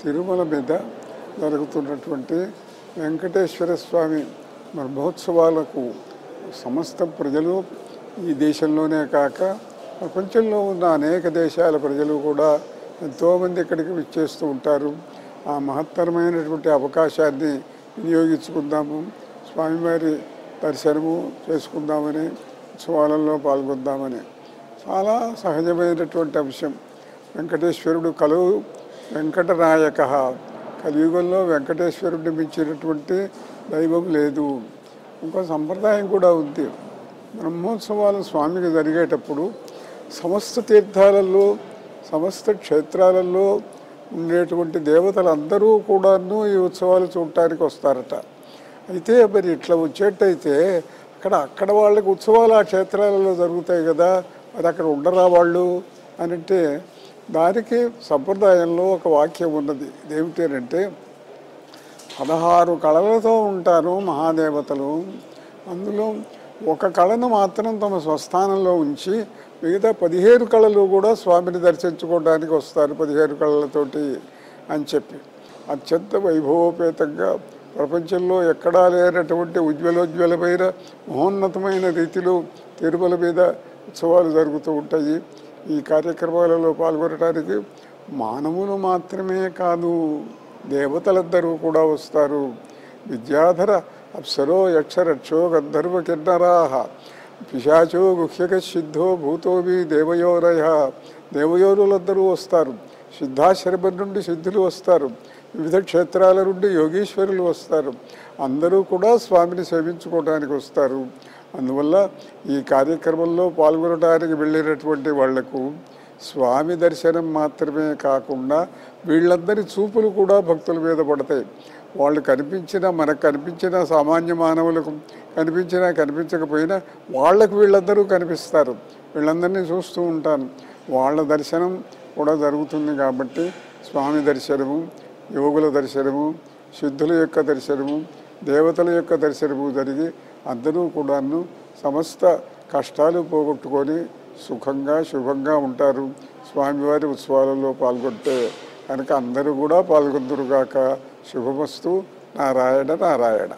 తిరుమల మీద జరుగుతున్నటువంటి వెంకటేశ్వర స్వామి మహోత్సవాలకు సమస్త ప్రజలు ఈ దేశంలోనే కాక ప్రపంచంలో ఉన్న అనేక దేశాల ప్రజలు కూడా ఎంతోమంది ఇక్కడికి విచ్చేస్తూ ఉంటారు. ఆ మహత్తరమైనటువంటి అవకాశాన్ని వినియోగించుకుందాము, స్వామివారి దర్శనము చేసుకుందామని, ఉత్సవాలలో పాల్గొందామని. చాలా సహజమైనటువంటి అంశం. వెంకటేశ్వరుడు కలువు వెంకటనాయక. కలియుగంలో వెంకటేశ్వరుడిని మించినటువంటి దైవం లేదు. ఇంకో సంప్రదాయం కూడా ఉంది. బ్రహ్మోత్సవాలు స్వామికి జరిగేటప్పుడు సమస్త తీర్థాలలో, సమస్త క్షేత్రాలలో ఉండేటువంటి దేవతలందరూ కూడాను ఈ ఉత్సవాలు చూడటానికి వస్తారట. అయితే మరి ఇట్లా వచ్చేటైతే అక్కడ వాళ్ళకి ఉత్సవాలు ఆ క్షేత్రాలలో జరుగుతాయి కదా, మరి అక్కడ ఉండరా వాళ్ళు అని అంటే దానికి సంప్రదాయంలో ఒక వాక్యం ఉన్నది. ఏమిటంటే 16 కళలతో ఉంటారు మహాదేవతలు. అందులో ఒక కళను మాత్రం తమ స్వస్థానంలో ఉంచి మిగతా 17 కళలు కూడా స్వామిని దర్శించుకోవడానికి వస్తారు 17 కళలతోటి అని చెప్పి అత్యంత వైభవోపేతంగా ప్రపంచంలో ఎక్కడా లేనటువంటి ఉజ్వలోజ్వలమైన మహోన్నతమైన రీతిలో తిరుమల మీద ఉత్సవాలు జరుగుతూ ఉంటాయి. ఈ కార్యక్రమాలలో పాల్గొనడానికి మానవులు మాత్రమే కాదు, దేవతలందరూ కూడా వస్తారు. విద్యాధర అప్సరో యక్షరక్షో గంధర్వ కిన్నరాః పిశాచో గుహ్యక సిద్ధో భూతోవి దేవయోరయ. దేవయోరులందరూ వస్తారు. సిద్ధాశ్రమం నుండి సిద్ధులు వస్తారు. వివిధ క్షేత్రాల నుండి యోగీశ్వరులు వస్తారు. అందరూ కూడా స్వామిని సేవించుకోవడానికి వస్తారు. అందువల్ల ఈ కార్యక్రమంలో పాల్గొనడానికి వెళ్ళినటువంటి వాళ్లకు స్వామి దర్శనం మాత్రమే కాకుండా వీళ్ళందరి చూపులు కూడా భక్తుల మీద పడతాయి. వాళ్ళు కనిపించినా, మనకు కనిపించిన సామాన్య మానవులకు కనిపించినా కనిపించకపోయినా వాళ్ళకు వీళ్ళందరూ కనిపిస్తారు. వీళ్ళందరినీ చూస్తూ ఉంటాను. వాళ్ళ దర్శనం కూడా జరుగుతుంది. కాబట్టి స్వామి దర్శనము, యోగుల దర్శనము, సిద్ధుల యొక్క దర్శనము, దేవతల యొక్క దర్శనము జరిగి అందరూ కూడాను సమస్త కష్టాలు పోగొట్టుకొని సుఖంగా శుభంగా ఉంటారు స్వామివారి ఉత్సవాలలో పాల్గొంటే. కనుక అందరూ కూడా పాల్గొందురుగాక. శుభమస్తు. నారాయణ నారాయణ.